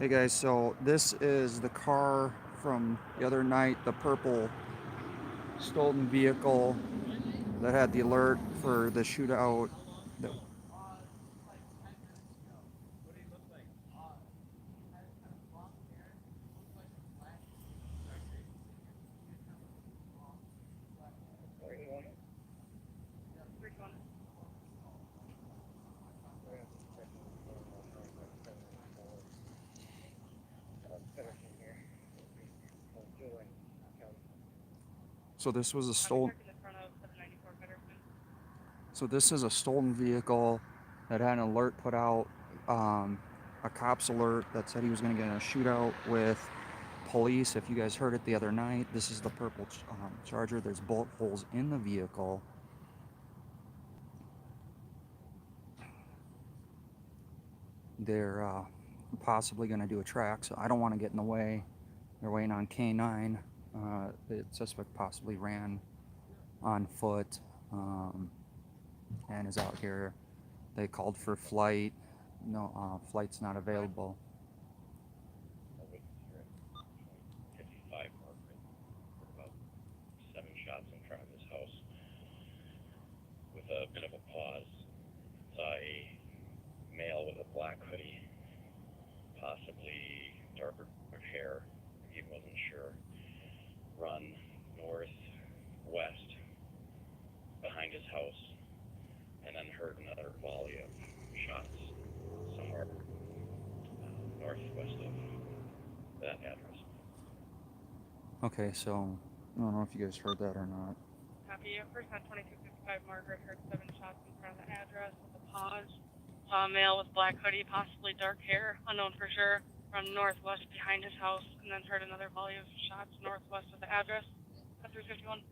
Hey guys, so this is the car from the other night, the purple stolen vehicle that had the alert for the shootout. That, so this was a stolen. So this is a stolen vehicle that had an alert put out, um, a cops alert that said he was going to get in a shootout with police. If you guys heard it the other night, this is the purple Charger. There's bullet holes in the vehicle. They're possibly going to do a track, so I don't want to get in the way. They're waiting on K9. The suspect possibly ran on foot and is out here. They called for flight. No, flight's not available. Okay, so I don't know if you guys heard that or not. Copy. First on 2255 Margaret heard 7 shots in front of the address with a pause. Saw a male with black hoodie, possibly dark hair, unknown for sure, from northwest behind his house, and then heard another volley of shots northwest of the address at 351.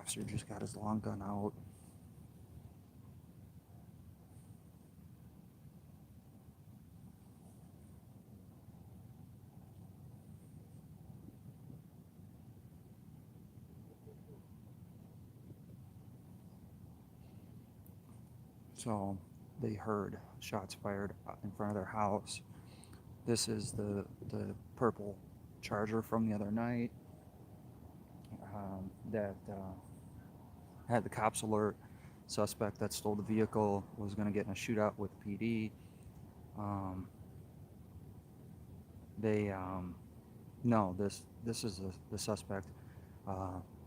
Officer just got his long gun out. So they heard shots fired in front of their house. This is the purple Charger from the other night that had the cops alert. Suspect that stole the vehicle was going to get in a shootout with PD. Um, they no, this is the suspect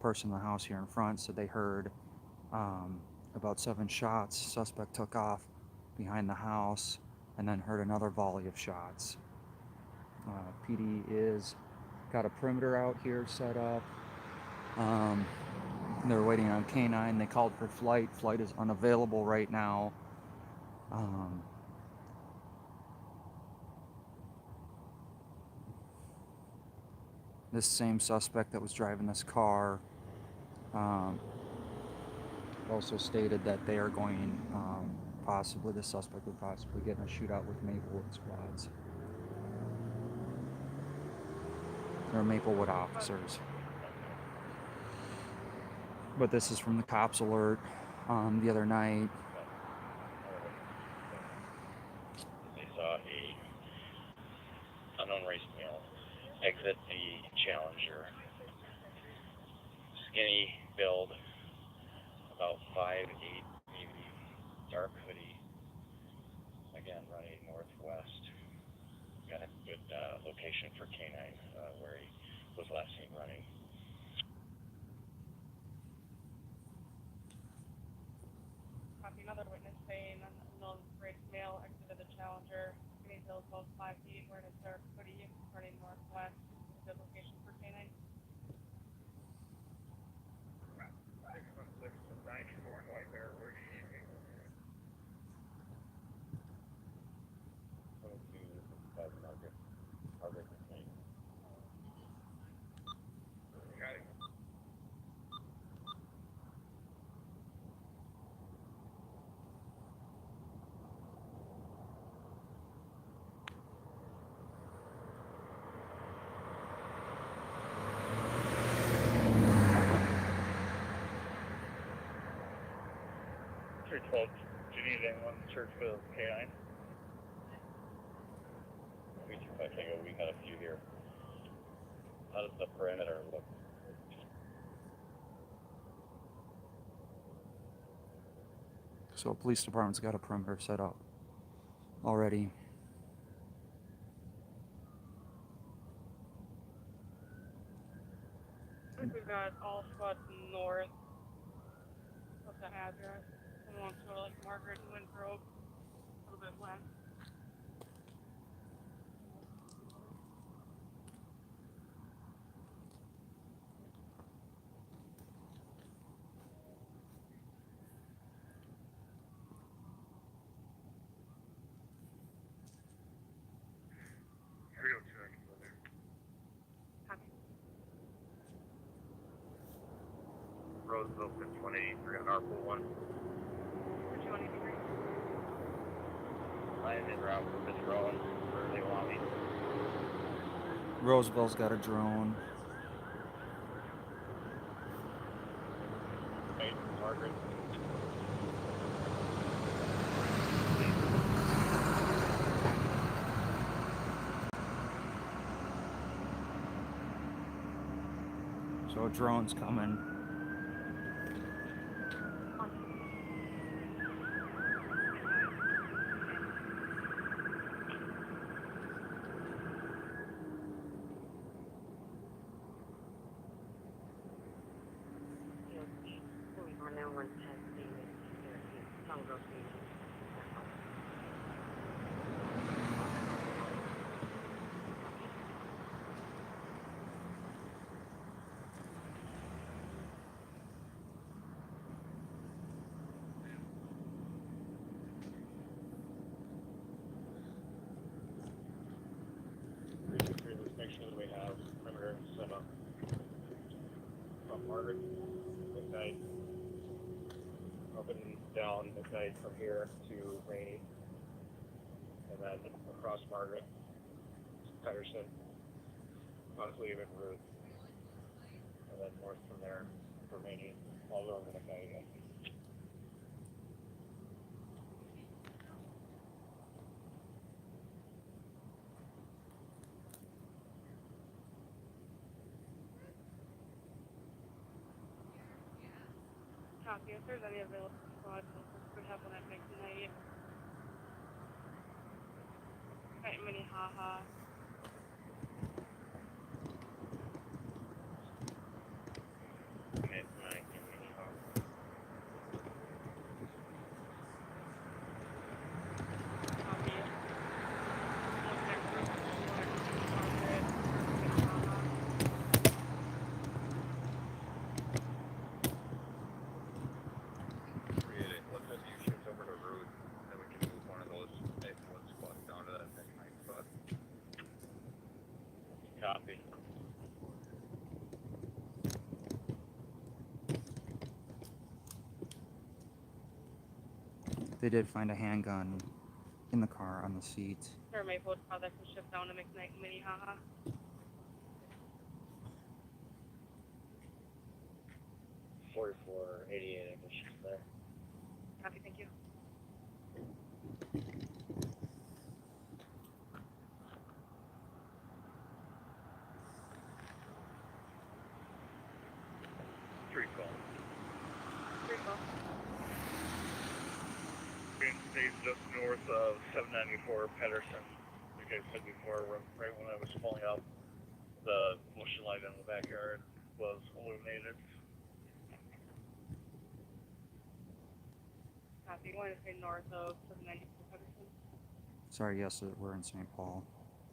person in the house here in front. So they heard um, about 7 shots. Suspect took off behind the house and then heard another volley of shots. PD is got a perimeter out here set up. Um, they're waiting on K9. They called for flight. Flight is unavailable right now. Um, this same suspect that was driving this car um, also stated that they are going, possibly, the suspect would possibly get in a shootout with Maplewood squads. They're Maplewood officers. But this is from the cops alert the other night. Copy. Another witness saying an unknown race male exited the Challenger, skinny build, about 5 feet, wearing a dark hoodie, running northwest. A good location for K9. 12, do you need anyone in Churchville K9? 325 Tango, we got a few here. How does the perimeter look? So police department's got a perimeter set up already. I think we've got all squads north of the address. And wants to go to like Margaret and Winthrop. A little bit west. Here we go, 2, I can go there. Copy. Roseville, 183 on Arpool 1. Where'd you want to be? I am en route for Mr. Owens, where they want me. Roosevelt got a drone. Right, Margaret. So a drone's coming. Let's make sure that we have perimeter set up from Margaret, midnight, up and down midnight from here to Rainy, and then across Margaret, Patterson, honestly even Ruth, and then north from there for Rainy, all over midnight again. Copy. If there's any available squads, we could have one at McKnight. At Minnehaha. Midnight in Minnehaha. Copy. One next to Margaret, Minnehaha. Let's have you shift over to Ruth, and then we can move one of those one squads down to that midnight spot. Copy. They did find a handgun in the car on the seat. There may both that can shift down to McKnight and Minnehaha. .44, 88 English is there. Copy, thank you. Three call. 3-12. Green stays just north of 794 Patterson. Like I said before, right when I was pulling up, the motion light in the backyard was illuminated. Copy. Going to say north of 794 Patterson. Sorry, yes, we're in St. Paul.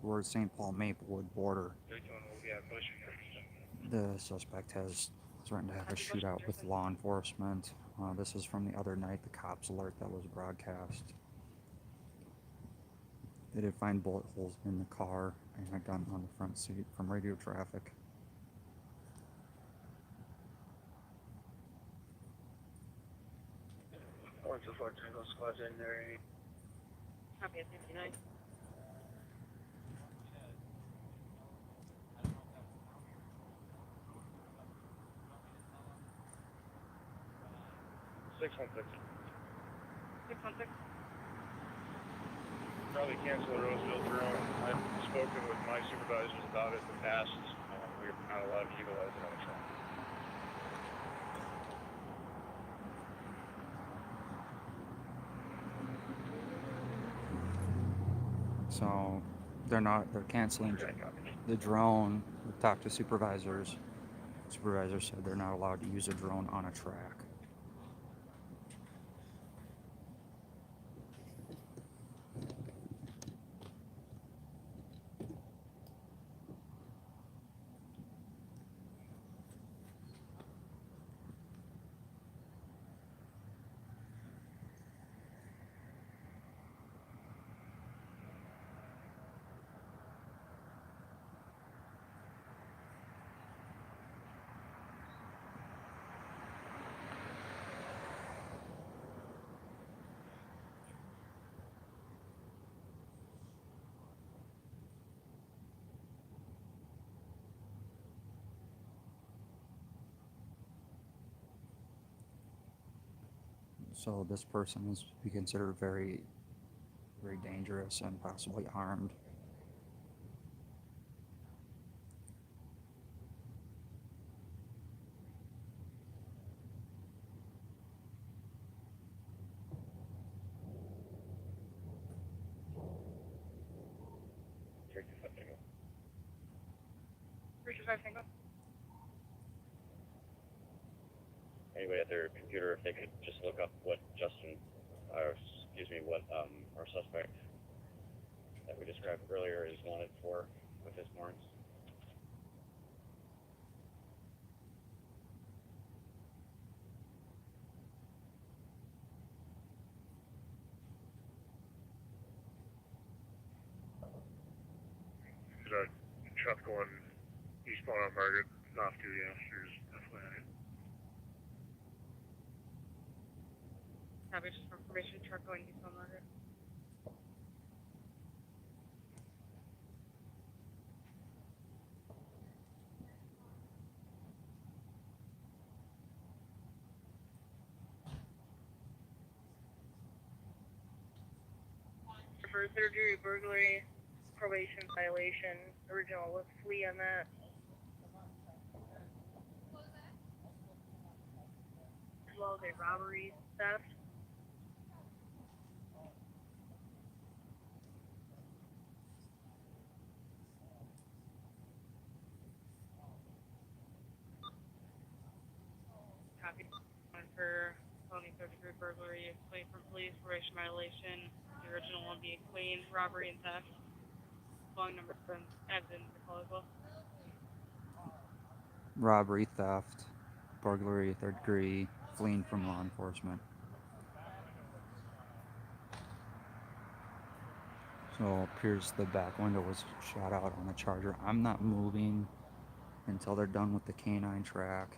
We're at St. Paul Maplewood border. They're doing, yeah, pushing it. The suspect has threatened to have a shootout with law enforcement. This is from the other night, the cops alert that was broadcast. They did find bullet holes in the car and a gun on the front seat from radio traffic. Orange of 4 Tango squads in there. Copy at 59. Six 1 6. 616. Probably cancel the Roseville drone. I've spoken with my supervisors about it in the past. We're not allowed to utilize it on the truck. So they're canceling the drone. We talked to supervisors. Supervisors said they're not allowed to use a drone on a track. So this person is be considered very, very dangerous and possibly armed. Anybody at their computer, if they could just look up what what our suspect that we described earlier is wanted for with his warrants. There's a truck going eastbound on Margaret, off to the Asters, FYI. Copy, just for information, truck going east on Margaret. For third degree burglary, probation violation, original with flee on that. As well as a robbery, theft. Copy. One for felony third degree burglary, flee from police, probation violation. The original one being clean, robbery and theft. Long number from adds in the call as well. Robbery, theft, burglary, third degree, fleeing from law enforcement. So it appears the back window was shot out on the Charger. I'm not moving until they're done with the canine track.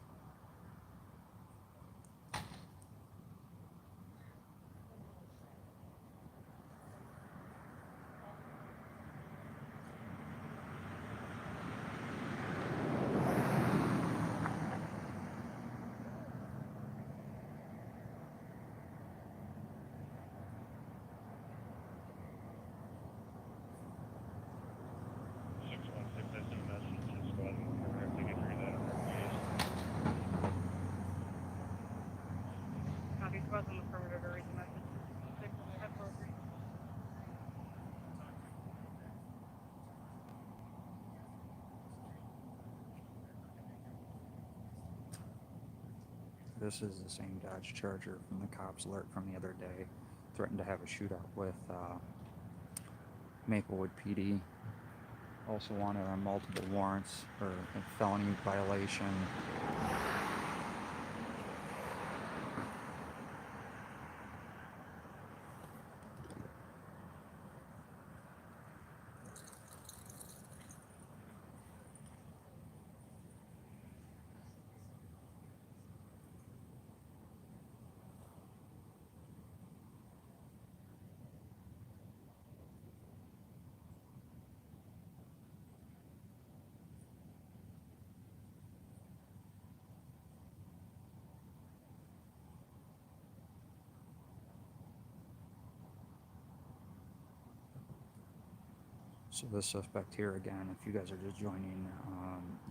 Copy, was on the affirmative to read the message. 643. This is the same Dodge Charger from the cops alert from the other day. Threatened to have a shootout with Maplewood PD. Also wanted on multiple warrants for a felony violation. So the suspect here again, if you guys are just joining,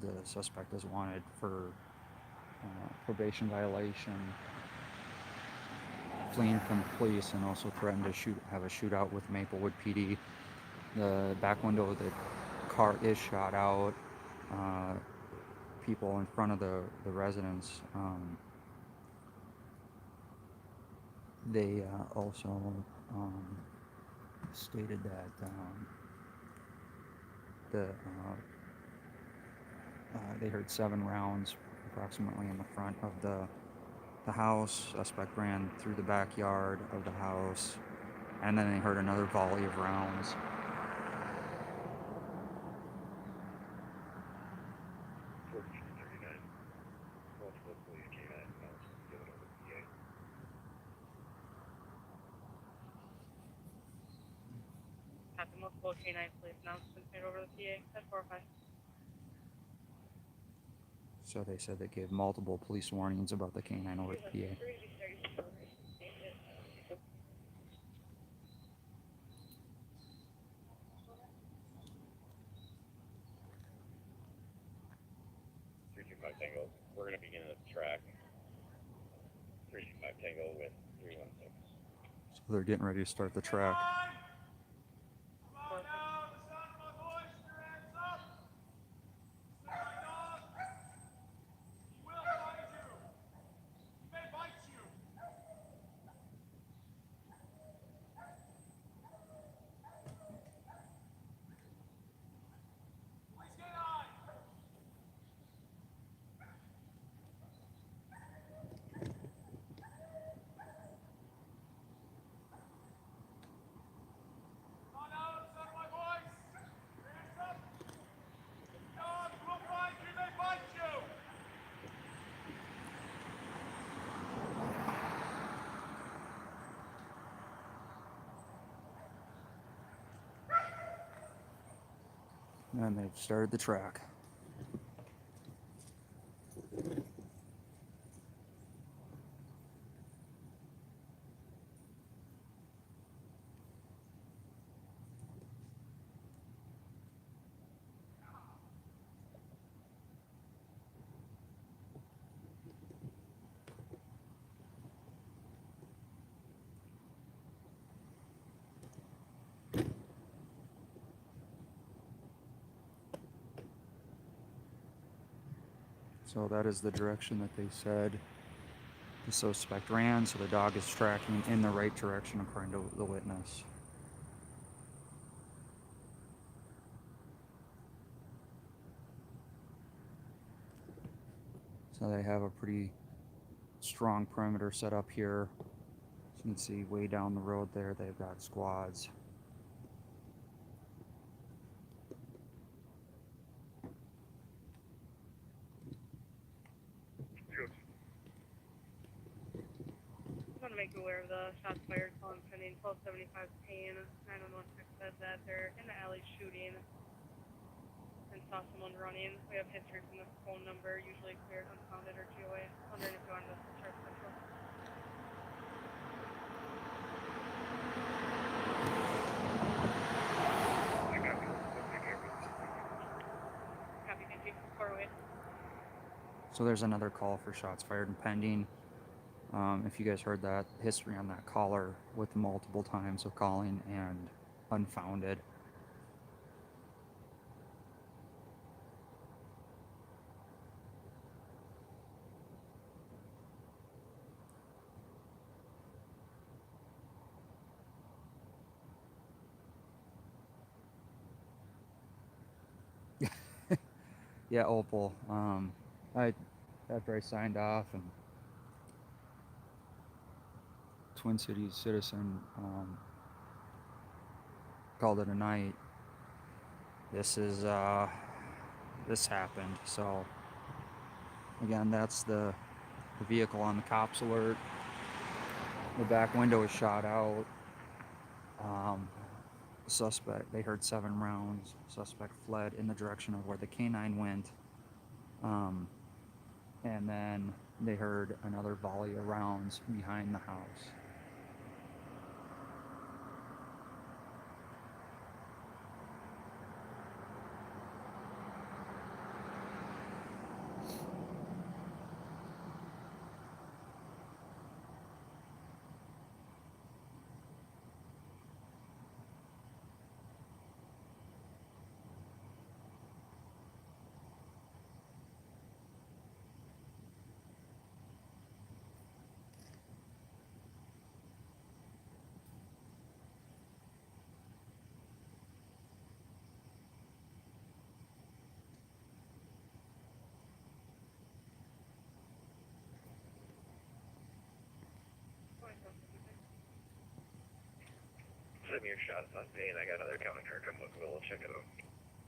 the suspect is wanted for probation violation, fleeing from the police, and also threatened to have a shootout with Maplewood PD. The back window of the car is shot out. People in front of the residence, they also stated that they heard 7 rounds approximately in the front of the house. Suspect ran through the backyard of the house, and then they heard another volley of rounds. Have the multiple canine police announcements made over to the PA. That's 405. So they said they gave multiple police warnings about the canine over at the PA. Tango. We're going to begin the track. 325 Tango with 316. So they're getting ready to start the track. And they've started the track. So that is the direction that they said the suspect ran, so the dog is tracking in the right direction according to the witness. So they have a pretty strong perimeter set up here. As you can see way down the road there, they've got squads. I want to make you aware of the shots fired calling pending 1275 Payne. 911 text said that they're in the alley shooting and saw someone running. We have history from this phone number, usually cleared, unfounded, or GOA. Wondering if you wanted us to start central. Copy, thank you. Forward. So there's another call for shots fired and pending. If you guys heard that history on that caller with multiple times of calling and unfounded. Yeah, Opal. After I signed off and Twin Cities Citizen called it a night. This happened. So again, that's the vehicle on the cops alert. The back window is shot out. Suspect, they heard 7 rounds. Suspect fled in the direction of where the canine went. And then they heard another volley of rounds behind the house. of your shots on me, and I got another counter charge. We'll check it out.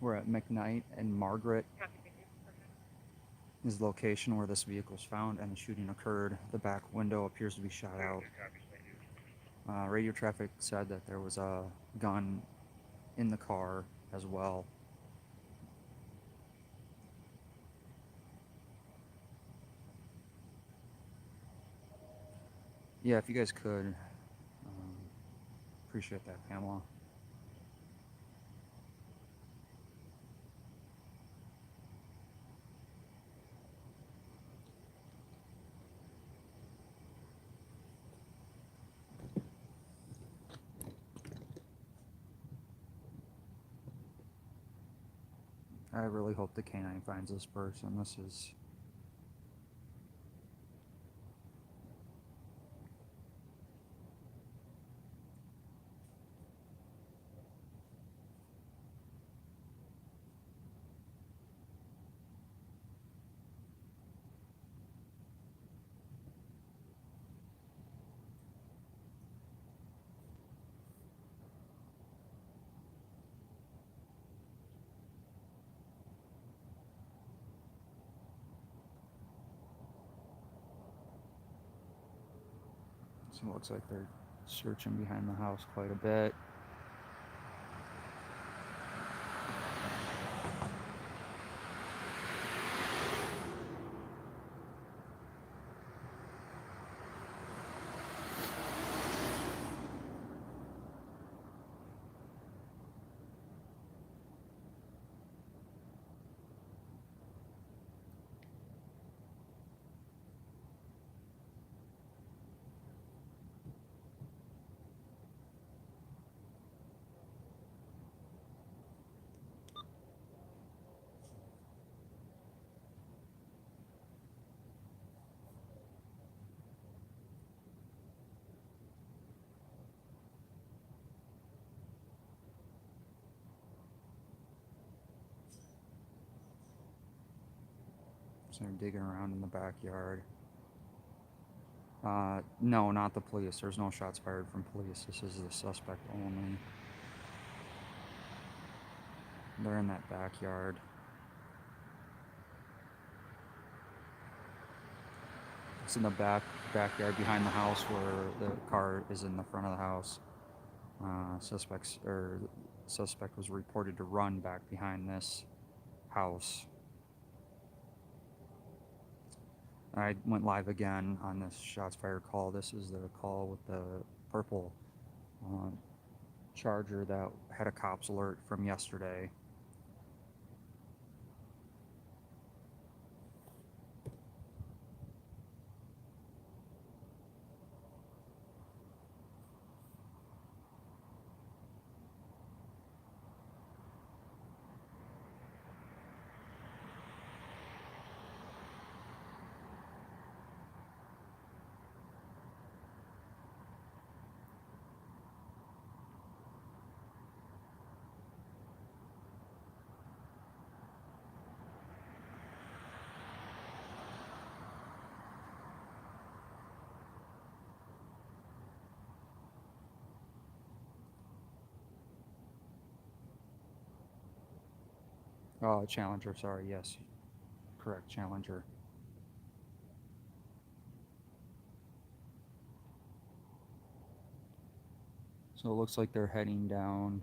We're at McKnight and Margaret Copy, thank you. Perfect. is the location where this vehicle was found and the shooting occurred. The back window appears to be shot out. Copies, thank you. Radio traffic said that there was a gun in the car as well. Yeah, if you guys could, appreciate that, Pamela. I really hope the canine finds this person. This is... So it looks like they're searching behind the house quite a bit. So they're digging around in the backyard. No, not the police. There's no shots fired from police. This is the suspect only. They're in that backyard. It's in the backyard behind the house where the car is in the front of the house. Suspect was reported to run back behind this house. I went live again on this shots fired call. This is the call with the purple Charger that had a cops alert from yesterday. Challenger, sorry, yes. Correct, Challenger. So it looks like they're heading down.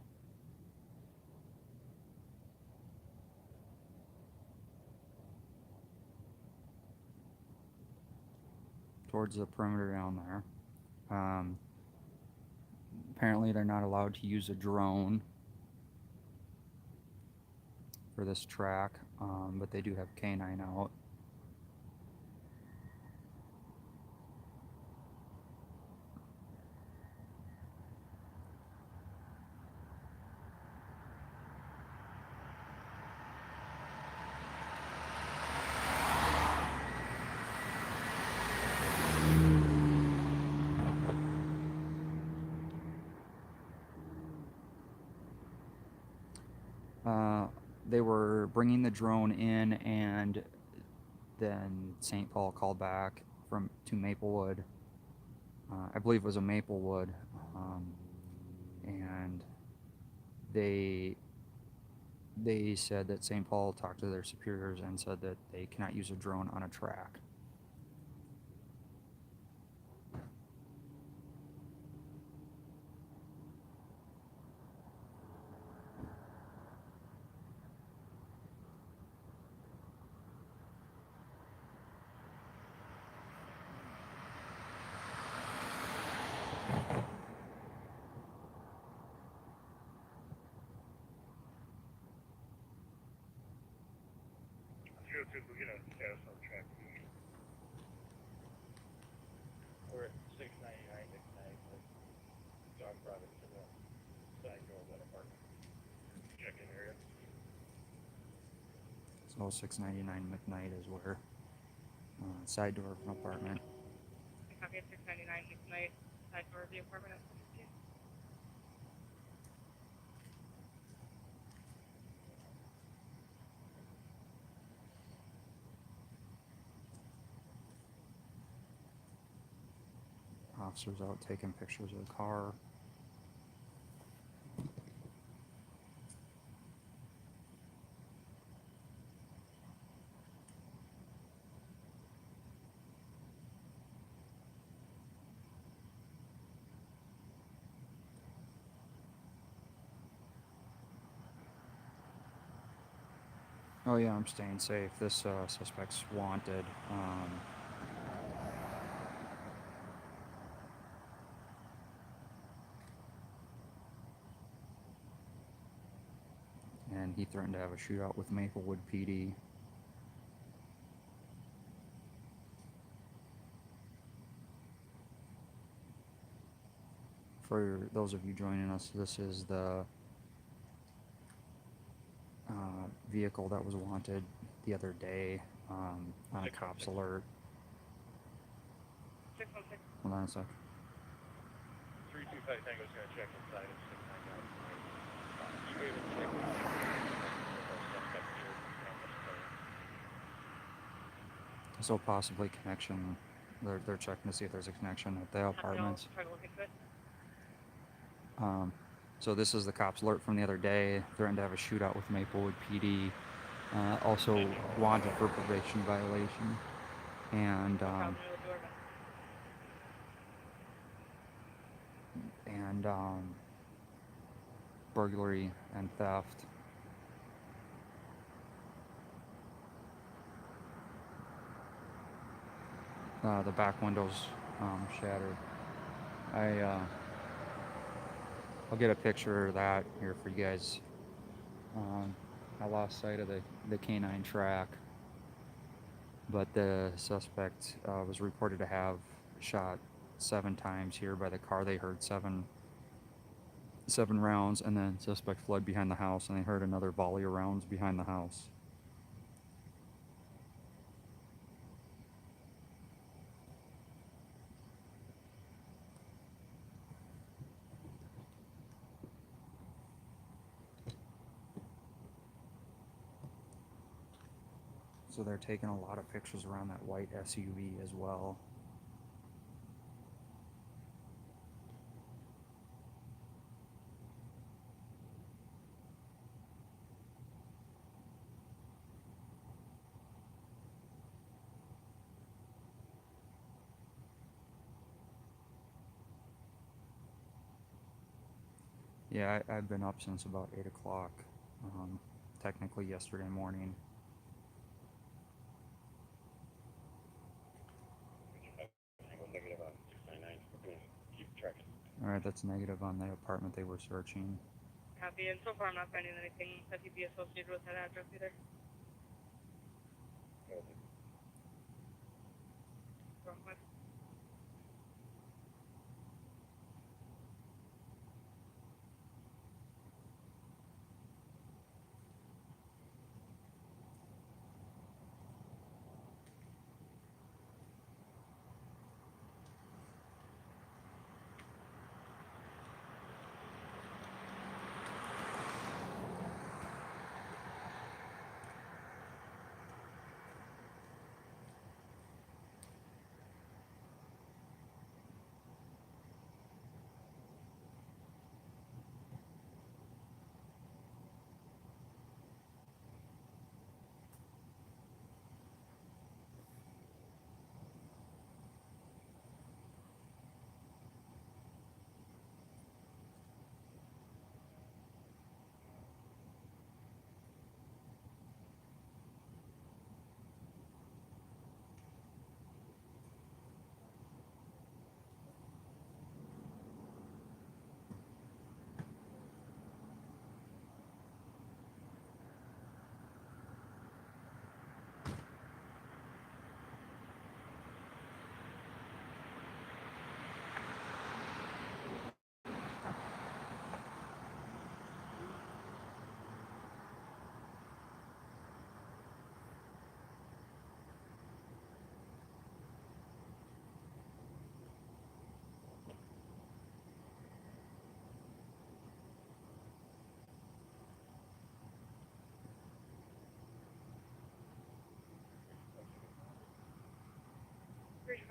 Towards the perimeter down there. Apparently they're not allowed to use a drone for this track, but they do have canine out. They were bringing the drone in, and then St. Paul called back to Maplewood. I believe it was a Maplewood, and they said that St. Paul talked to their superiors and said that they cannot use a drone on a track. We're at 699 McKnight. John brought it to the side door of that apartment. Check-in area. So 699 McKnight is where side door of an apartment. I copy at 699 McKnight, side door of the apartment at 415. Officers out taking pictures of the car. Oh yeah, I'm staying safe. This suspect's wanted. And he threatened to have a shootout with Maplewood PD. For those of you joining us, this is the vehicle that was wanted the other day on a cop's alert. 616. Hold on a sec. 325 Tango's gonna check inside of 699. You gave it check with our suspect here. So possibly connection. They're checking to see if there's a connection at the apartments. Try to look into it. So this is the cops alert from the other day. Threatened to have a shootout with Maplewood PD. Also wanted for probation violation. And No problem near the door, but burglary and theft. The back windows shattered. I'll get a picture of that here for you guys. I lost sight of the canine track, but the suspect was reported to have shot 7 times here by the car. They heard seven rounds, and then suspect fled behind the house, and they heard another volley of rounds behind the house. So they're taking a lot of pictures around that white SUV as well. Yeah, I've been up since about 8 o'clock, technically yesterday morning. Tango negative on 699. We're gonna keep tracking. Alright, that's negative on the apartment they were searching. copy. And so far, I'm not finding anything that he'd be associated with that address either. Wrong one.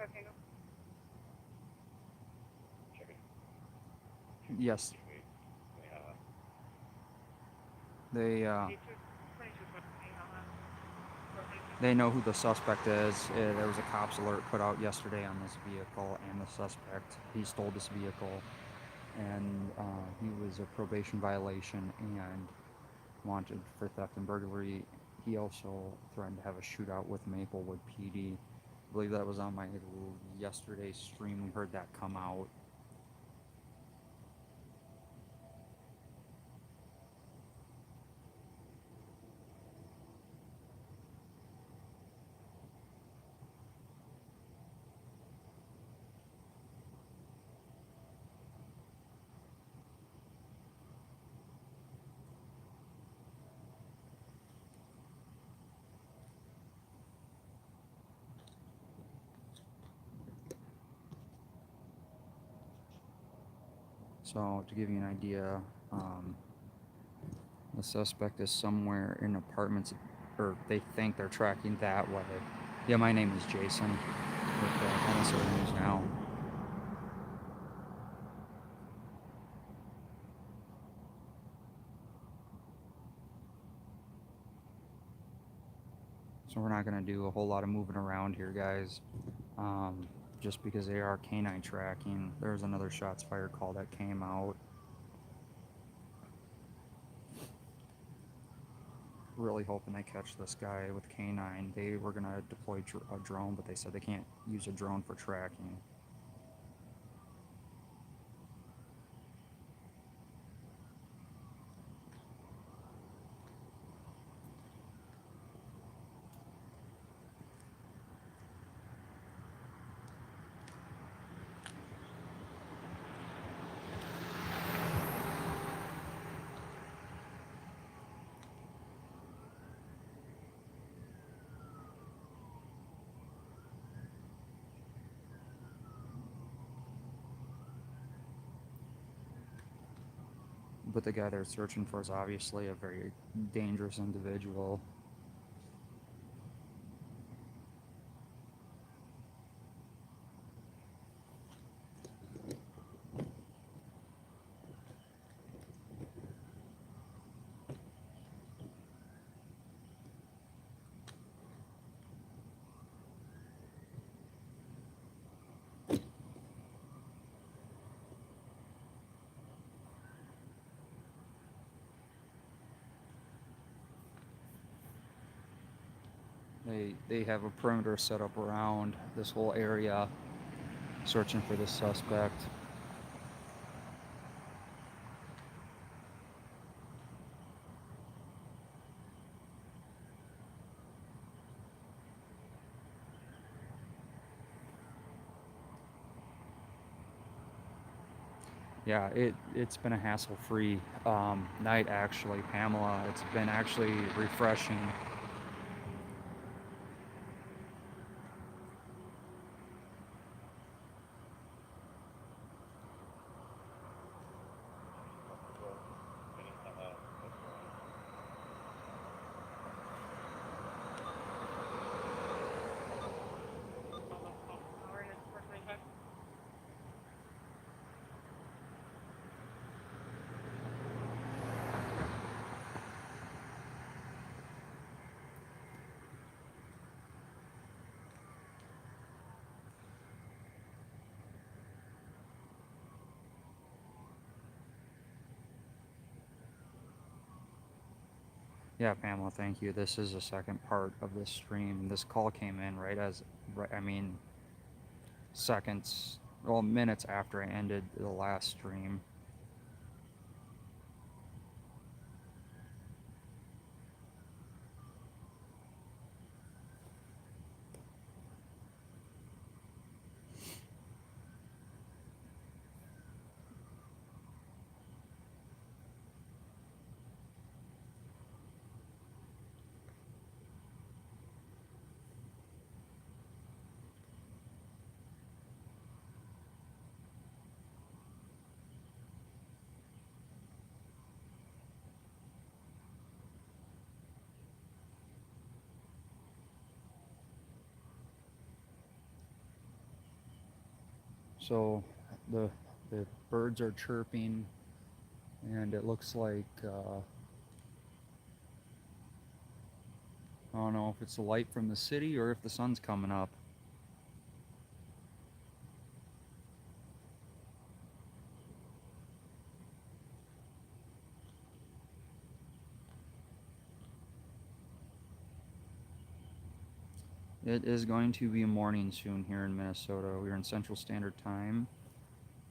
45 Tango. Check it. Yes, We, they 22, 22 foot on that. they know who the suspect is. There was a cops alert put out yesterday on this vehicle and the suspect. He stole this vehicle, and he was a probation violation and wanted for theft and burglary. He also threatened to have a shootout with Maplewood PD. I believe that was on my yesterday's stream. We heard that come out. So to give you an idea, the suspect is somewhere in apartments, or they think they're tracking that way. Yeah, my name is Jason with Minnesota News Now. So we're not going to do a whole lot of moving around here, guys. Just because they are canine tracking. There's another shots fired call that came out. Really hoping they catch this guy with canine. They were going to deploy a drone, but they said they can't use a drone for tracking. But the guy they're searching for is obviously a very dangerous individual. They have a perimeter set up around this whole area, searching for the suspect. Yeah, it's been a hassle-free night actually, Pamela. It's been actually refreshing. Hour and it's 425. Yeah, Pamela, thank you. This is the second part of this stream. This call came in I mean, seconds, well, minutes after I ended the last stream. So the birds are chirping, and it looks like I don't know if it's the light from the city or if the sun's coming up. It is going to be morning soon here in Minnesota. We're in Central Standard Time,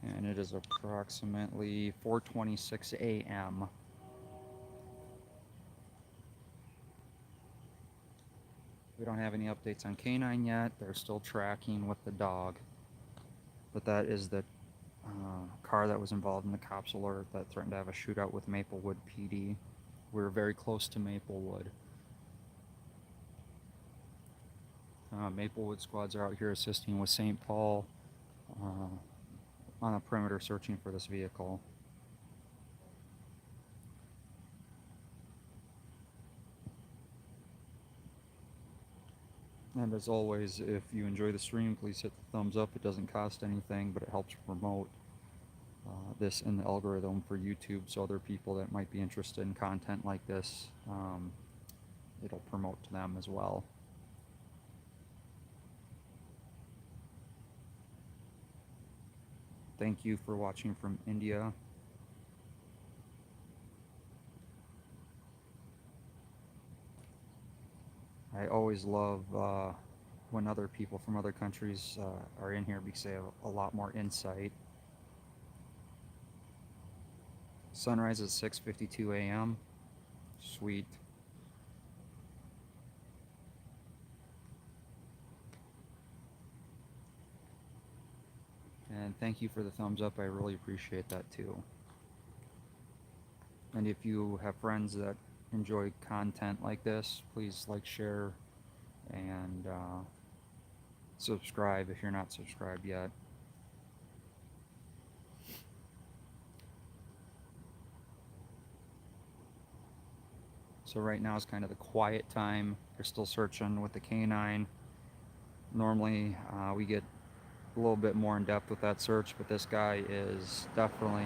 and it is approximately 4:26 a.m. We don't have any updates on K9 yet. They're still tracking with the dog, but that is the car that was involved in the cops alert that threatened to have a shootout with Maplewood PD. We're very close to Maplewood. Maplewood squads are out here assisting with St. Paul on a perimeter searching for this vehicle. And as always, if you enjoy the stream, please hit the thumbs up. It doesn't cost anything, but it helps promote this in the algorithm for YouTube, so other people that might be interested in content like this, it'll promote to them as well. Thank you for watching from India. I always love when other people from other countries are in here because they have a lot more insight. Sunrise at 6:52 a.m. Sweet. And thank you for the thumbs up. I really appreciate that too. And if you have friends that enjoy content like this, please like, share, and subscribe if you're not subscribed yet. So right now is kind of the quiet time. They're still searching with the K9. Normally we get a little bit more in depth with that search, but this guy is definitely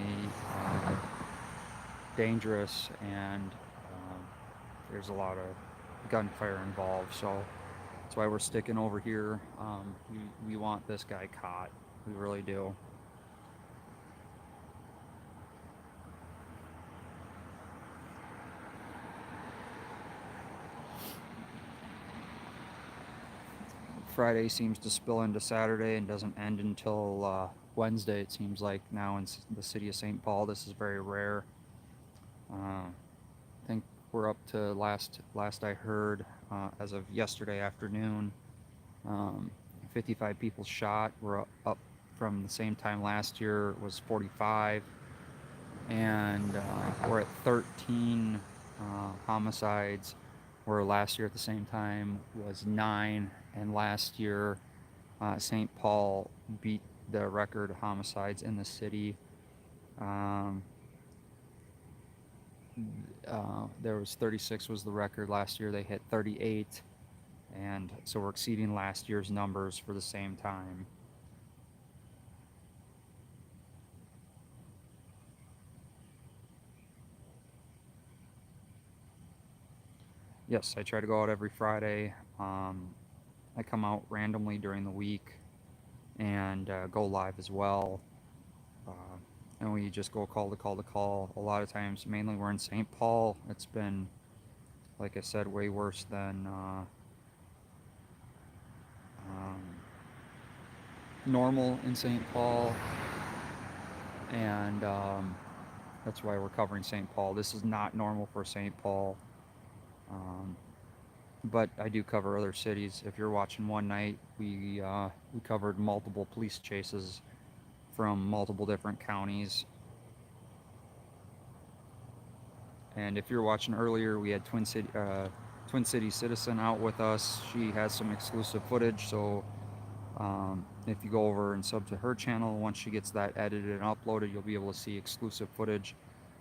dangerous, and there's a lot of gunfire involved, so that's why we're sticking over here. We want this guy caught. We really do. Friday seems to spill into Saturday and doesn't end until Wednesday, it seems like, now in the city of St. Paul. This is very rare. I think we're up to last I heard, as of yesterday afternoon, 55 people shot. We're up from the same time last year was 45, and we're at 13 homicides, where last year at the same time was 9, and last year St. Paul beat the record homicides in the city. There was 36 was the record last year. They hit 38, and so we're exceeding last year's numbers for the same time. Yes, I try to go out every Friday. I come out randomly during the week and go live as well. And we just go call to call to call. A lot of times, mainly we're in St. Paul. It's been, like I said, way worse than normal in St. Paul. And that's why we're covering St. Paul. This is not normal for St. Paul. But I do cover other cities. If you're watching one night, we covered multiple police chases from multiple different counties. And if you're watching earlier, we had Twin City Citizen out with us. She has some exclusive footage, so if you go over and sub to her channel, once she gets that edited and uploaded, you'll be able to see exclusive footage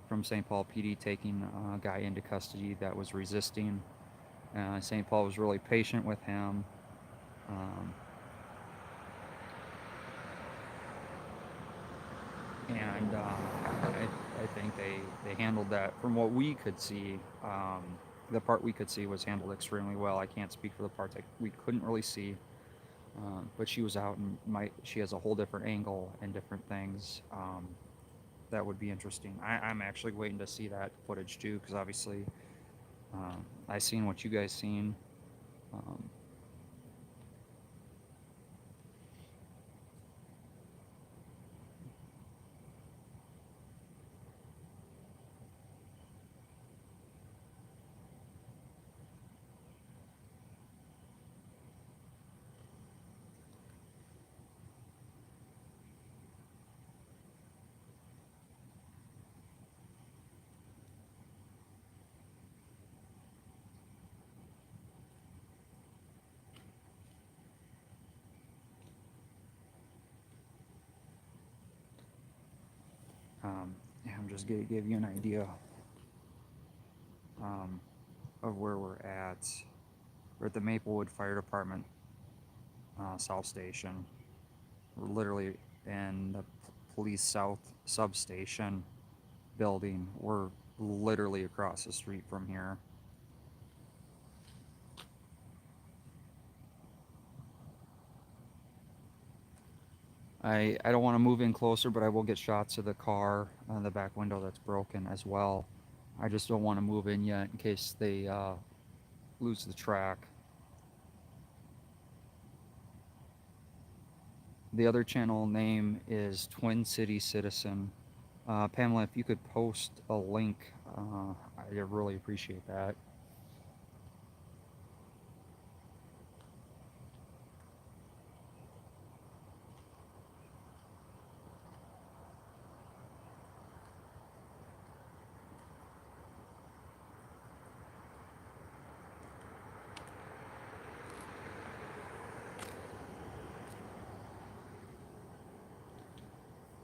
from St. Paul PD taking a guy into custody that was resisting. St. Paul was really patient with him. and I think they handled that from what we could see. The part we could see was handled extremely well. I can't speak for the parts we couldn't really see, but she was out and she has a whole different angle and different things. That would be interesting. I'm actually waiting to see that footage too, because obviously I seen what you guys seen. Um, yeah, I'm just gonna give you an idea um, of where we're at. We're at the Maplewood Fire Department South Station. We're literally in the Police South Substation building. We're literally across the street from here. I don't want to move in closer, but I will get shots of the car on the back window that's broken as well. I just don't want to move in yet in case they lose the track. The other channel name is Twin City Citizen. Pamela, if you could post a link, I'd really appreciate that.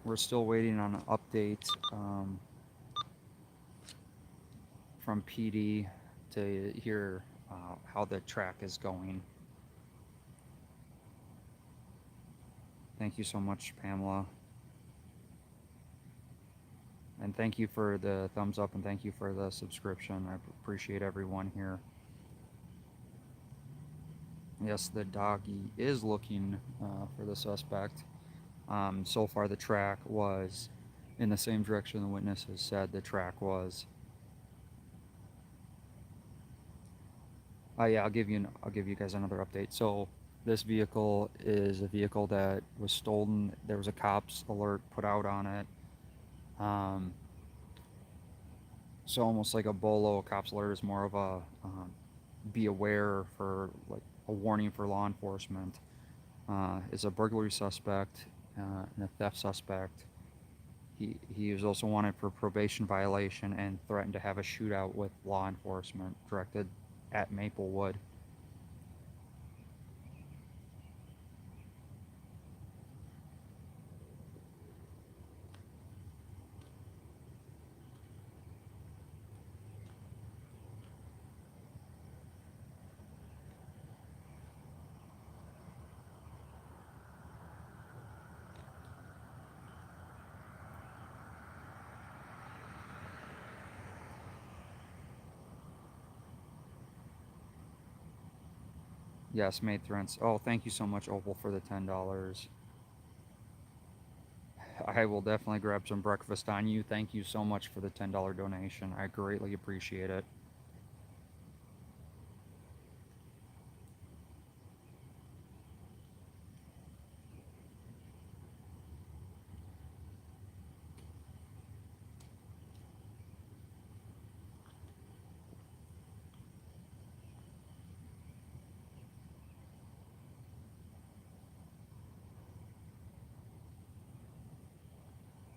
We're still waiting on an update from PD to hear how the track is going. Thank you so much, Pamela. And thank you for the thumbs up and thank you for the subscription. I appreciate everyone here. Yes, the doggy is looking for the suspect. So far, the track was in the same direction the witnesses said the track was. Yeah, I'll give you guys another update. So this vehicle is a vehicle that was stolen. There was a cops alert put out on it. So almost like a bolo, a cops alert is more of a be aware for like a warning for law enforcement. Is a burglary suspect and a theft suspect. He was also wanted for probation violation and threatened to have a shootout with law enforcement directed at Maplewood. Yes, made threats. Oh, thank you so much, Opal, for the $10. I will definitely grab some breakfast on you. Thank you so much for the $10 donation. I greatly appreciate it.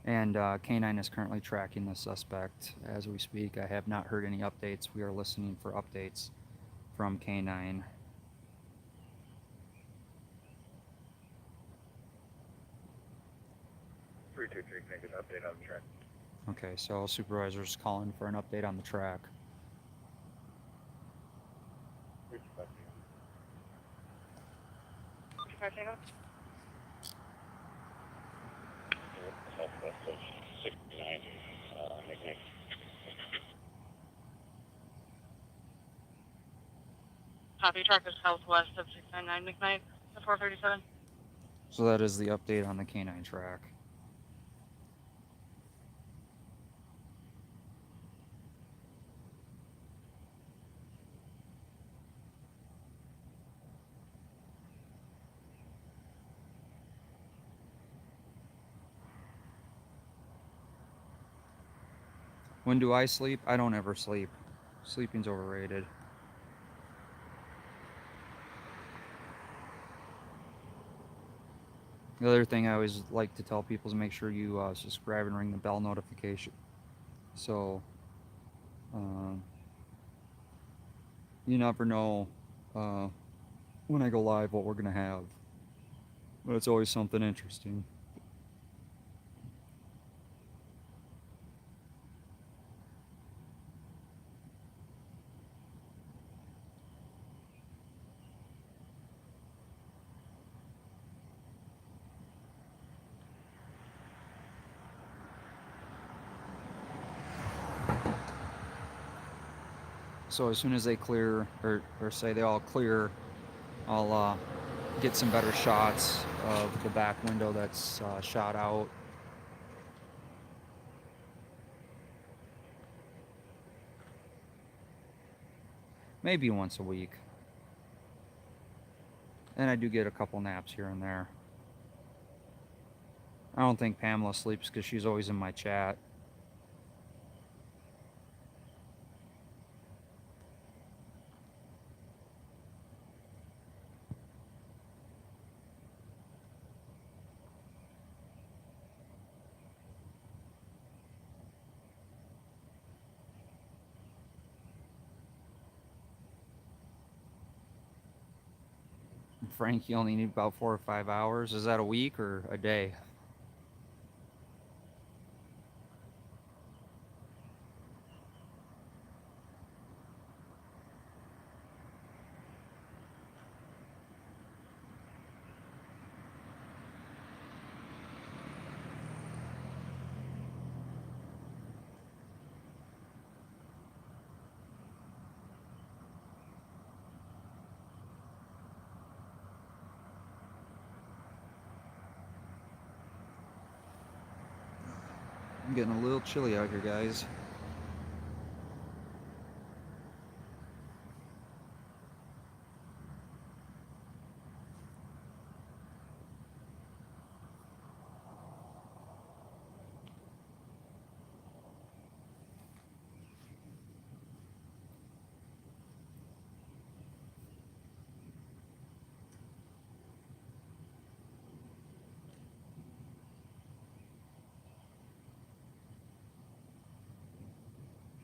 And K9 is currently tracking the suspect as we speak. I have not heard any updates. We are listening for updates from K9. Three two three. Make an update on the track. Okay, so supervisor's calling for an update on the track. 55 Tango. Southwest of Copy. Traffic southwest of 699 McKnight to 437. So that is the update on the canine track. When do I sleep? I don't ever sleep. Sleeping's overrated. The other thing I always like to tell people is make sure you subscribe and ring the bell notification. So um, you never know when I go live what we're gonna have. But it's always something interesting. So as soon as they clear, or say they all clear, I'll get some better shots of the back window that's shot out. Maybe once a week. And I do get a couple naps here and there. I don't think Pamela sleeps because she's always in my chat. Frank, you only need about 4 or 5 hours. Is that a week or a day? I'm getting a little chilly out here, guys.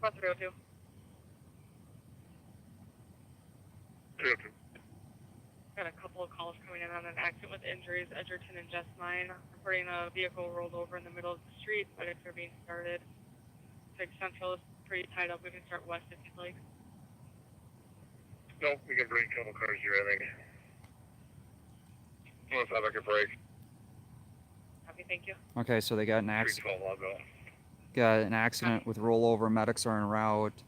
About 302. 302. Got a couple of calls coming in on an accident with injuries. Edgerton and Just Mine reporting a vehicle rolled over in the middle of the street, but if they're being started, 6 Central is pretty tied up. We can start west if you'd like. No, we can bring a couple cars here, I think. Unless I have a break. Copy. Thank you. Okay, so they got an accident. 312, I'll go. Got an accident with rollover. Medics are en route.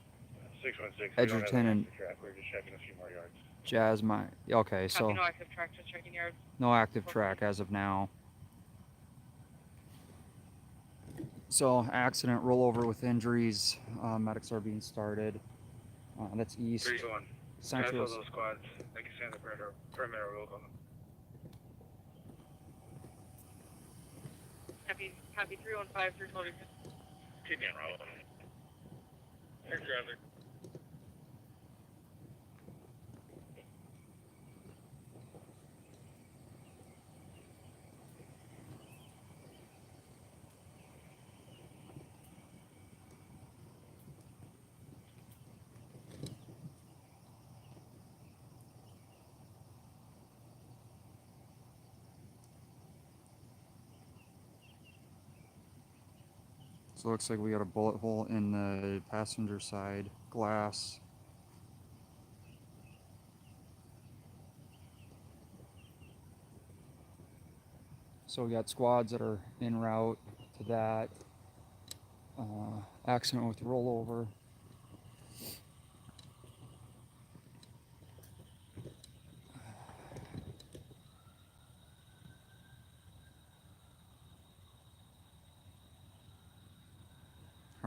616. Edgerton and track. We're just checking a few more yards. Jasmine. Okay, Copy. so No active track, just checking yards. no active track as of now. So accident, rollover with injuries. Medics are being started. That's east. 321. Central. Cancel those squads. They can stand the perimeter rules on them. Copy. Copy. 315, 312. Keep me en route. Here's traffic. So it looks like we got a bullet hole in the passenger side glass. So we got squads that are en route to that. Accident with rollover.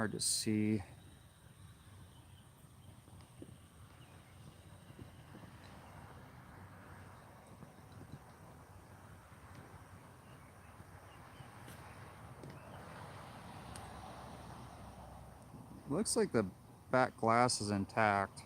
hard to see. Looks like the back glass is intact.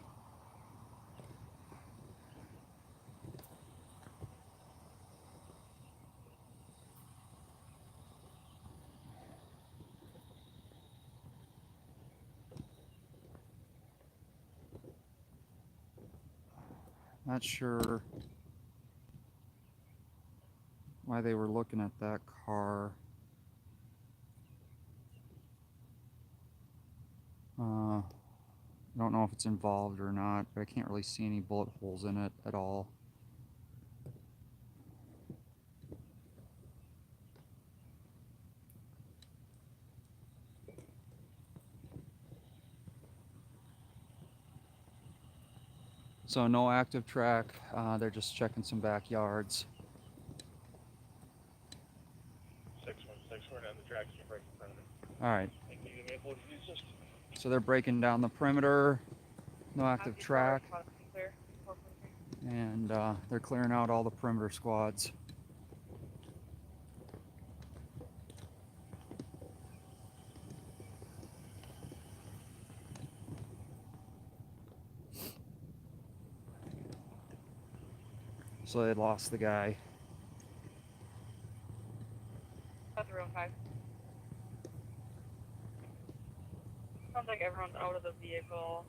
Not sure why they were looking at that car. I don't know if it's involved or not, but I can't really see any bullet holes in it at all. So no active track. They're just checking some backyards. 616, we're down the tracks to break the perimeter. All right. Thank you, Maple View System. So they're breaking down the perimeter. No active Copy, track. forward, clear, 443. And they're clearing out all the perimeter squads. So they lost the guy. 305. Sounds like everyone's out of the vehicle.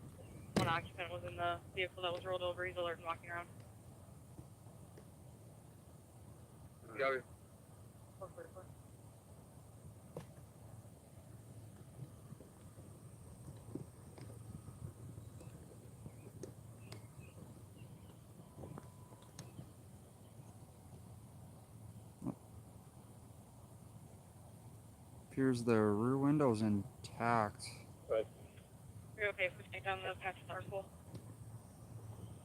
One occupant was in the vehicle that was rolled over. He's alert and walking around. Got it. 444. Appears the rear window's intact. But, Are you okay if we take down the patch with our pool?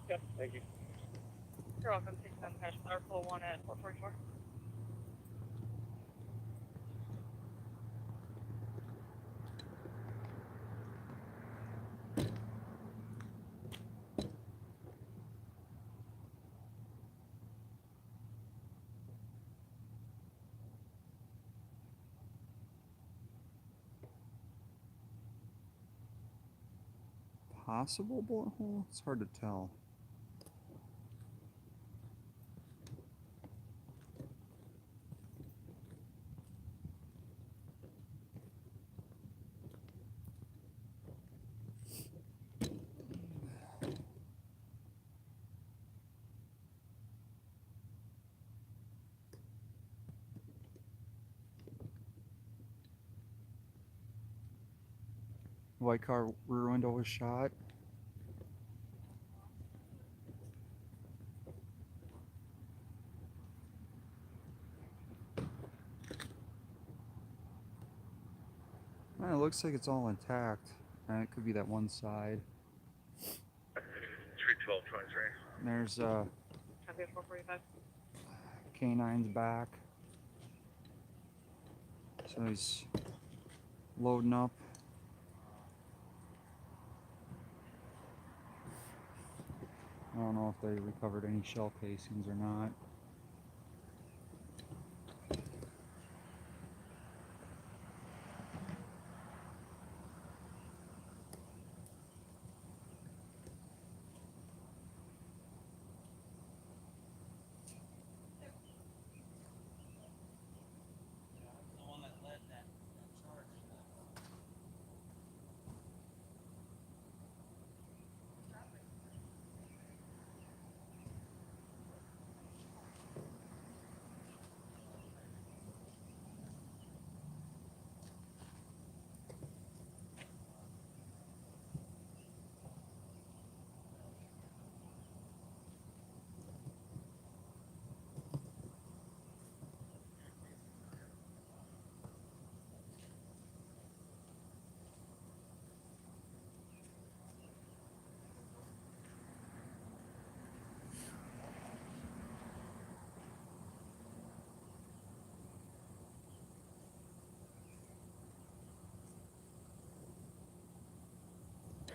yeah, thank you. You're welcome. Take down the patch with our pool 1 at 444. Possible bullet hole? It's hard to tell. White car rear window was shot. It looks like it's all intact. And it could be that one side. 312, 23. There's Copy at 445. K9's back. So he's loading up. I don't know if they recovered any shell casings or not.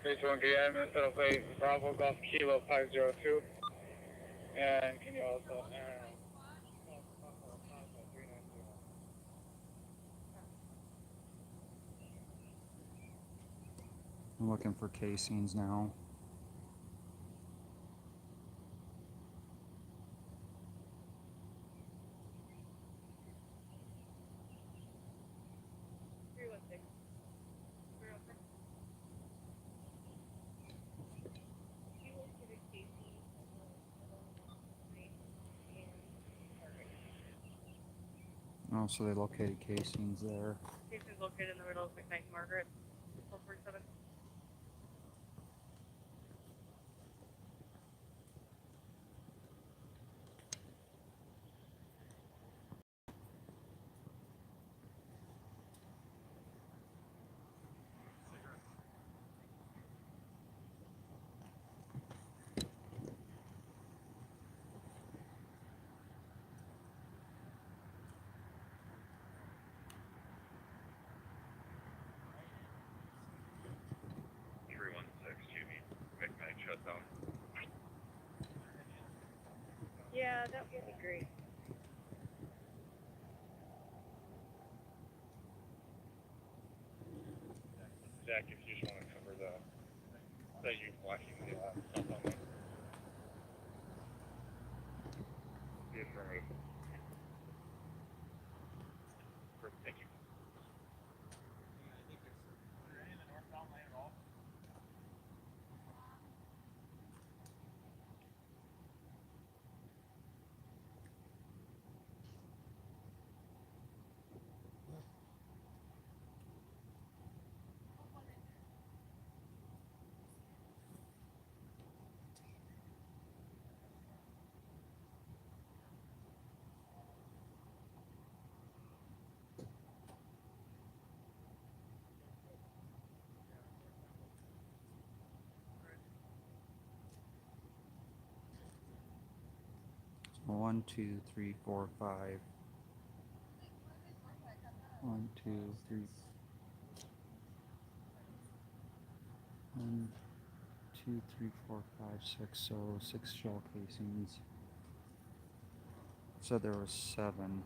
31 GM, settle plate Bravo Golf Kilo 502. And can you also, I'm looking for casings now. Oh, so they located casings there. Casing's located in the middle of McKnight and Margaret. 447. Yeah, that would be great. Jack, if you just want to cover that you flashing the cell phone light. The affirmative. Perfect, thank you. So 1, 2, 3, 4, 5. 1, 2, 3. 1, 2, 3, 4, 5, 6. So 6 shell casings. Said there was 7.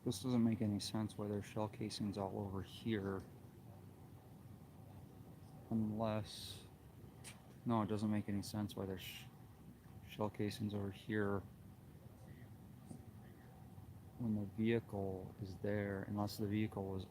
This doesn't make any sense why there's shell casings all over here. Unless... No, it doesn't make any sense why there's shell casings over here when the vehicle is there, unless the vehicle was...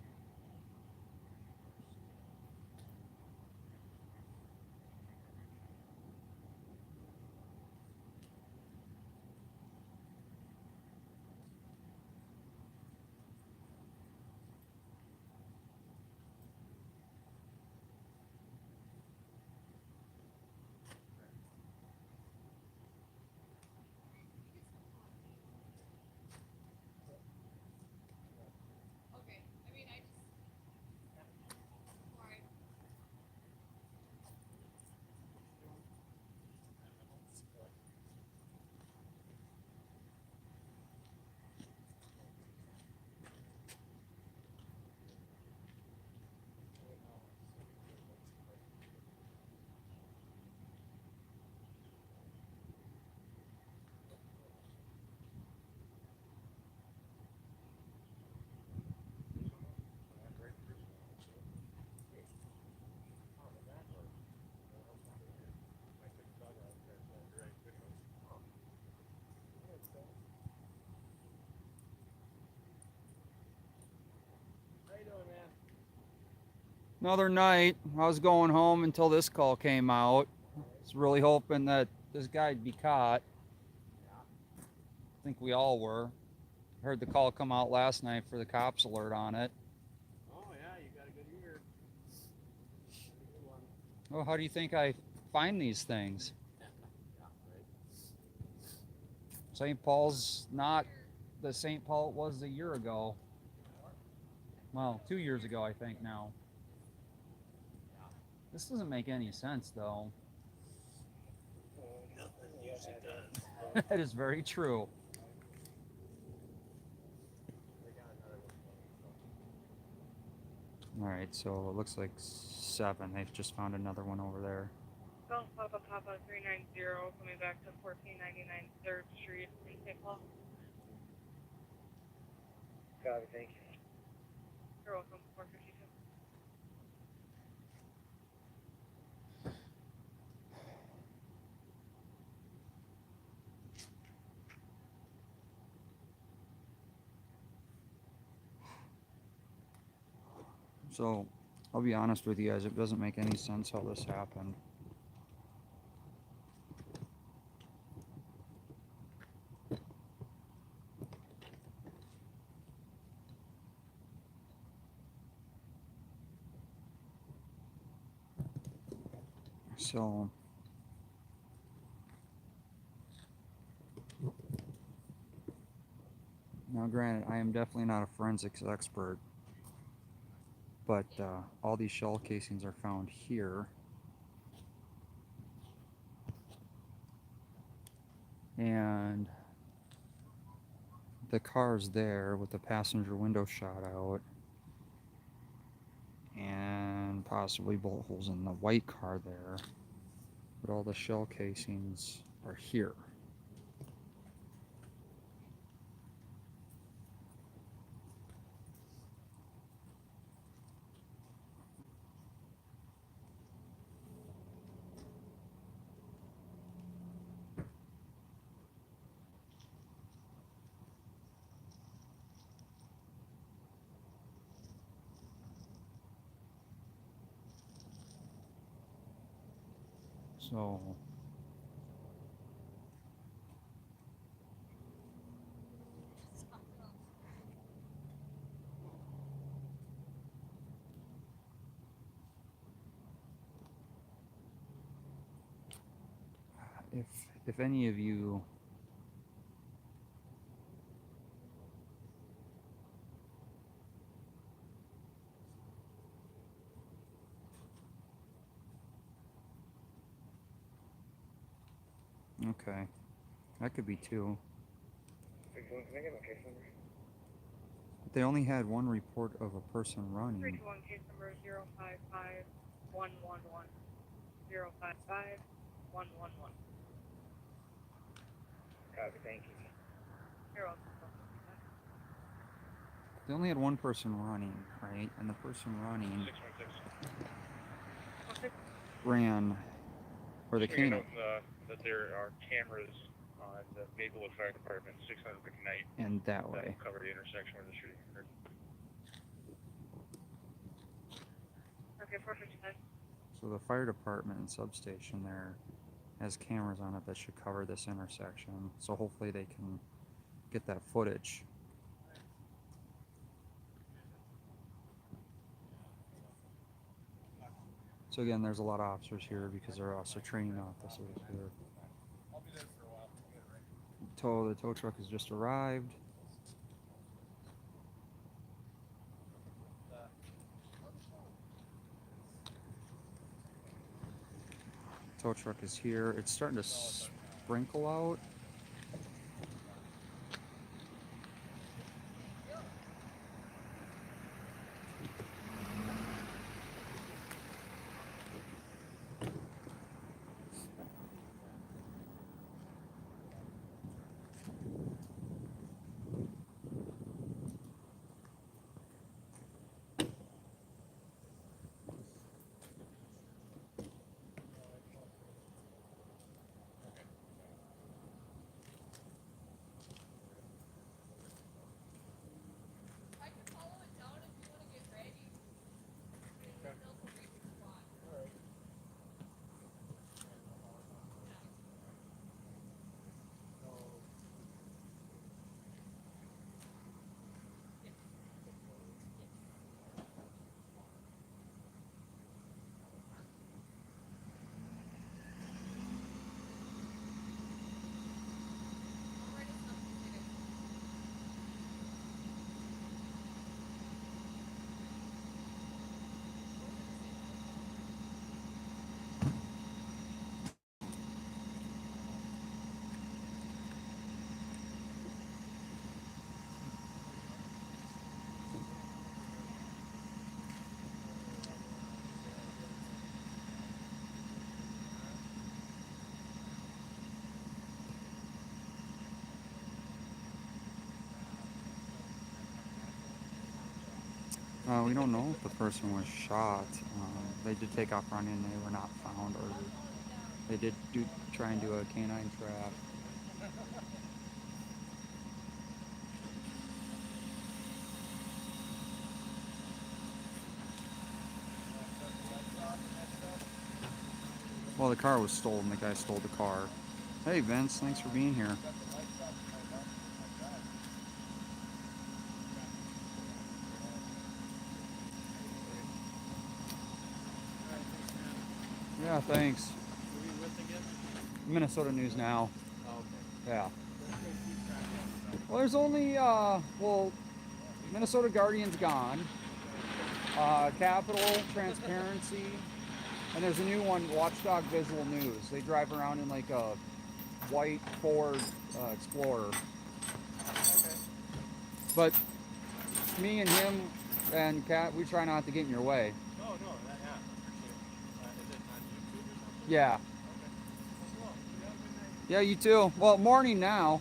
Another night. I was going home until this call came out. I was really hoping that this guy'd be caught. think we all were. Heard the call come out last night for the cops alert on it. Oh yeah, you got a good ear. Good one. Oh, how do you think I find these things? Yeah, right. St. Paul's not the St. Paul it was a year ago. Well, 2 years ago, I think now. This doesn't make any sense, though. Nothing usually does. That is very true. All right, so it looks like 7. They've just found another one over there. Golf Papa Papa 390 coming back to 1499 3rd Street in St. Paul. Copy, thank you. You're welcome. 452. So, I'll be honest with you guys, it doesn't make any sense how this happened. So, now granted, I am definitely not a forensics expert, but all these shell casings are found here. And the car's there with the passenger window shot out. And possibly bullet holes in the white car there. But all the shell casings are here. So if any of you okay, that could be 2. Can I get my case number? But they only had one report of a person running. 321 case number 055 111 055 111. Copy, thank you. You're welcome. They only had one person running, right? And the person running 616. ran for the Just so you canine. know, that there are cameras on the Maplewood Fire Department 600 McKnight And that that way. will cover the intersection where the shooting occurred. Okay, 459. So the fire department and substation there has cameras on it that should cover this intersection. So hopefully they can get that footage. So again, there's a lot of officers here because there are also training officers here. The tow truck has just arrived. Tow truck is here. It's starting to sprinkle out. We don't know if the person was shot. They did take off running. They were not found, or they did try and do a canine trap. Well, the car was stolen. The guy stole the car. Hey, Vince, thanks for being here. Yeah, thanks. Minnesota News Now. Yeah. Well, there's only, Minnesota Guardian's gone. Capital, Transparency, and there's a new one, Watchdog Visual News. They drive around in like a white Ford Explorer. But me and him and Kat, we try not to get in your way. Oh, no, that, yeah, appreciate it. Is it on YouTube or something? Yeah. Okay. Well, you have a good night. Yeah, you too. Well, morning now.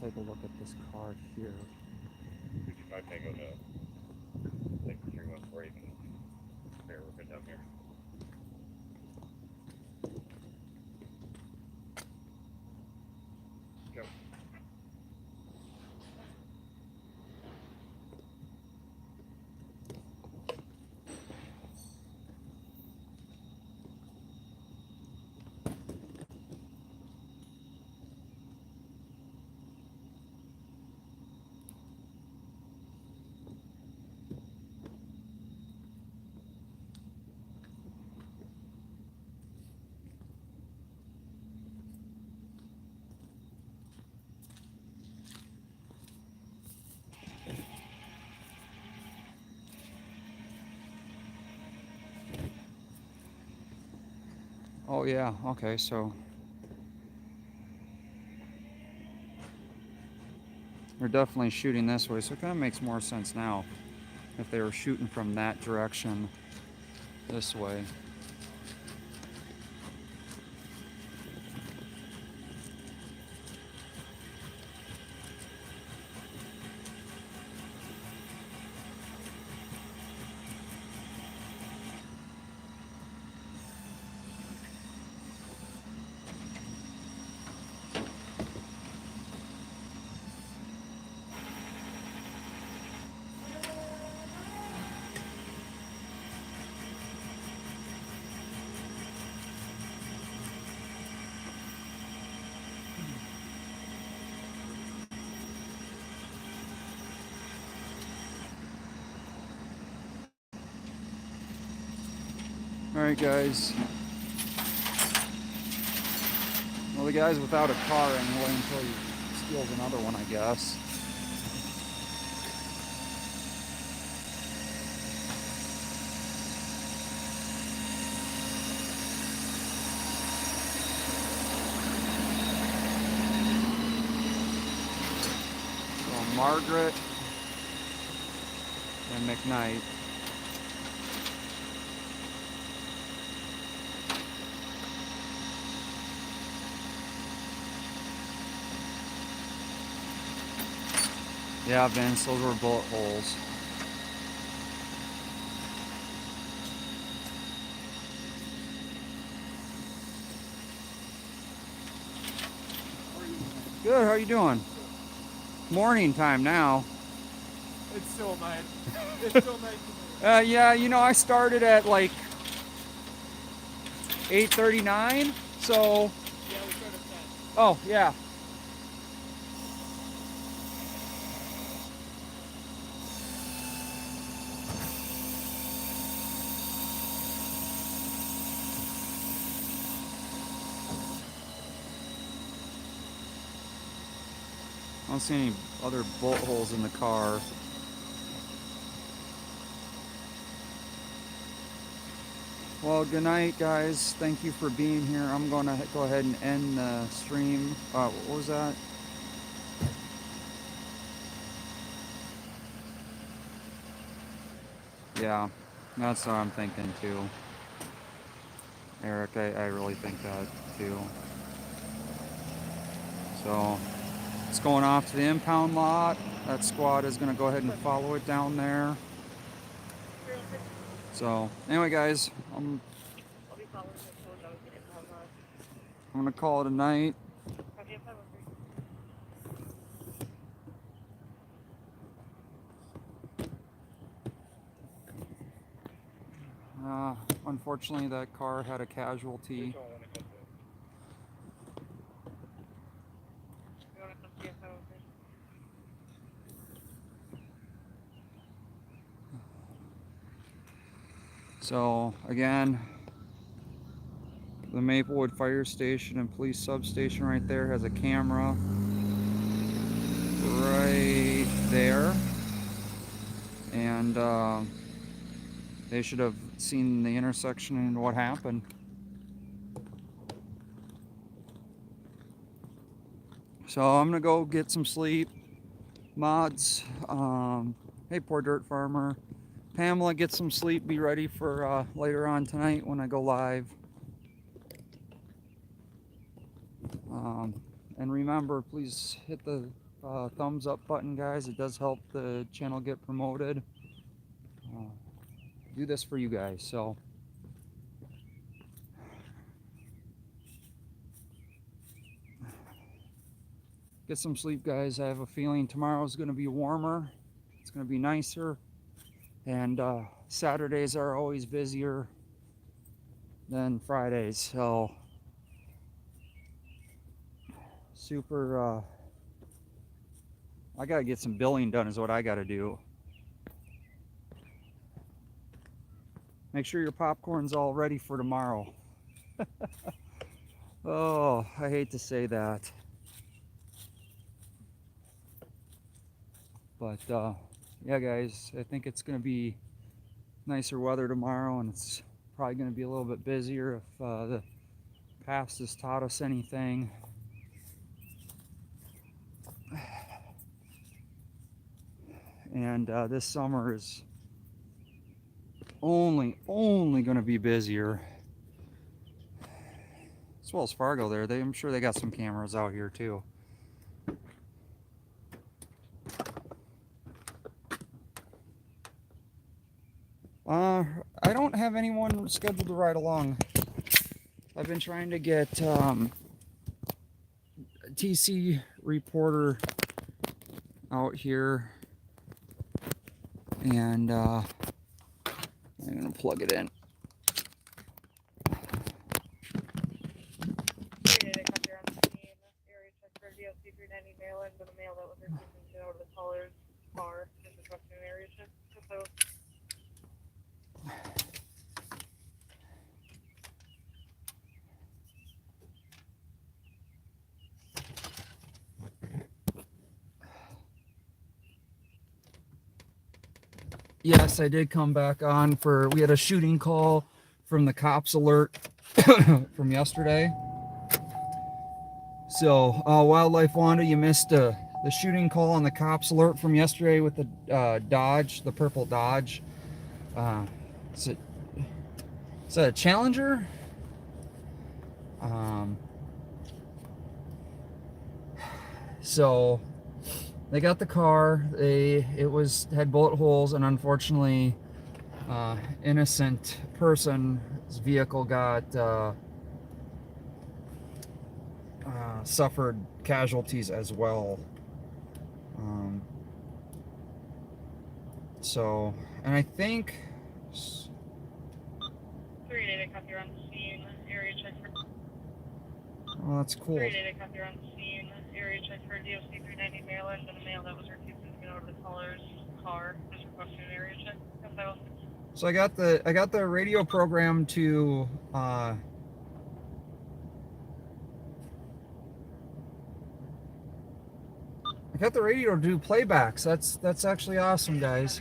Let's take a look at this card here. 55 Tango to like 314, you can bear with it down here. Go. Oh yeah, okay, so they're definitely shooting this way, so it kind of makes more sense now if they were shooting from that direction this way. Alright guys. Well, the guy's without a car anyway until he steals another one, I guess. So Margaret and McKnight. Yeah, Vince, those were bullet holes. Good, how are you doing? Morning time now. It's still night. It's still night. Yeah, you know, I started at like 8:39, so... Yeah, we started at 10. Oh, yeah. I don't see any other bullet holes in the car. Well, good night, guys. Thank you for being here. I'm going to go ahead and end the stream. What was that? Yeah, that's what I'm thinking too. Eric. I really think that too. So it's going off to the impound lot. That squad is going to go ahead and follow it down there. So anyway, guys, I'm going to call it a night. Unfortunately, that car had a casualty. So again, the Maplewood Fire Station and Police Substation right there has a camera right there, and they should have seen the intersection and what happened. So I'm gonna go get some sleep. Mods, hey, poor dirt farmer. Pamela, get some sleep. Be ready for later on tonight when I go live. And remember, please hit the thumbs up button, guys. It does help the channel get promoted. Do this for you guys. So get some sleep, guys. I have a feeling tomorrow's going to be warmer. It's going to be nicer. And Saturdays are always busier than Fridays. So super, I got to get some billing done is what I got to do. Make sure your popcorn's all ready for tomorrow. Oh, I hate to say that. But yeah, guys, I think it's going to be nicer weather tomorrow, and it's probably going to be a little bit busier if the past has taught us anything. And this summer is only going to be busier. It's Wells Fargo there. I'm sure they got some cameras out here too. I don't have anyone scheduled to ride along. I've been trying to get TC reporter out here, and I'm gonna plug it in. Yes, I did come back on for, we had a shooting call from the cops alert from yesterday. So, Wildlife Wanda, you missed the shooting call on the cops alert from yesterday with the Dodge, the purple Dodge. Is that a Challenger? So they got the car. It had bullet holes, and unfortunately, innocent person's vehicle got suffered casualties as well. So, and I think. 388 copy, you're on the scene. Area check for. Oh, that's cool. 388 copy, you're on the scene. Area check for DOC 390 Maryland and a male that was refusing to get out of the caller's car. Just requesting an area check. So I got the radio program to I got the radio to do playbacks. That's actually awesome, guys.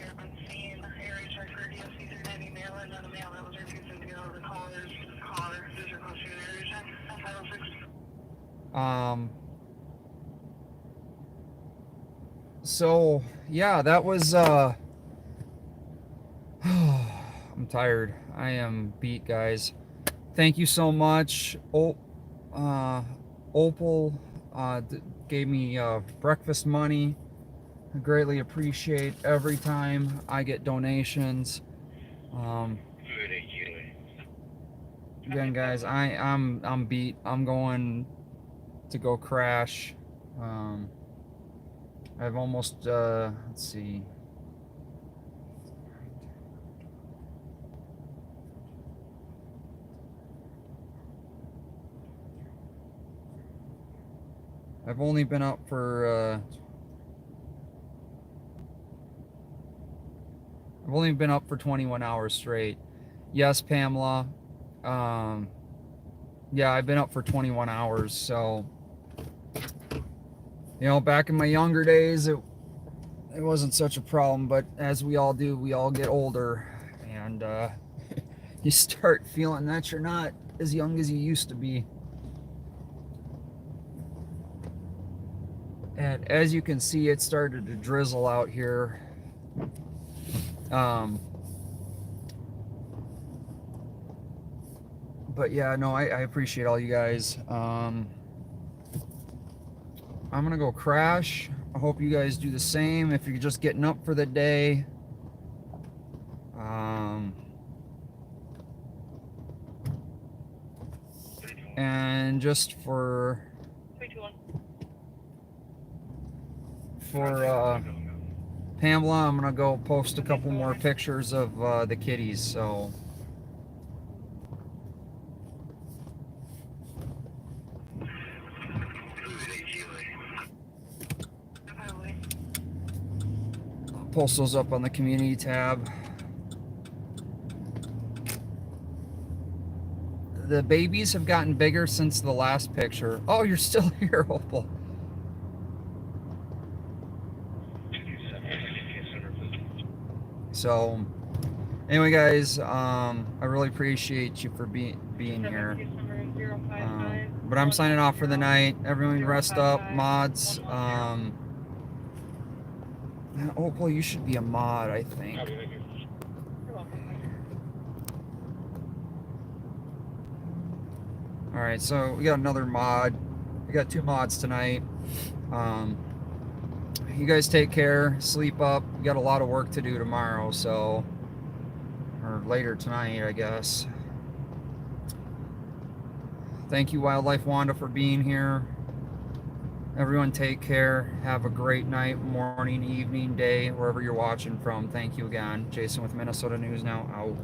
So yeah, that was I'm tired. I am beat, guys. thank you so much. Opal gave me breakfast money. I greatly appreciate every time I get donations. Again, guys, I'm beat. I'm going to go crash. I've almost let's see. I've only been up for 21 hours straight. Yes, Pamela. Yeah, I've been up for 21 hours. So, back in my younger days, it wasn't such a problem. But as we all do, we all get older, and you start feeling that you're not as young as you used to be. And as you can see, it started to drizzle out here. But yeah, no, I appreciate all you guys. I'm gonna go crash. I hope you guys do the same if you're just getting up for the day. And just for 321. Pamela, I'm gonna go post a couple more pictures of the kitties. So. Post those up on the community tab. The babies have gotten bigger since the last picture. Oh, you're still here, Opal. So, anyway, guys, I really appreciate you for being here. But I'm signing off for the night. Everyone rest up, mods. Opal, you should be a mod, I think. Alright, so we got another mod. We got 2 mods tonight. You guys take care, sleep up. We got a lot of work to do tomorrow, so, or later tonight, I guess. Thank you, Wildlife Wanda, for being here. Everyone take care. Have a great night, morning, evening, day, wherever you're watching from. Thank you again. Jason with Minnesota News Now, out.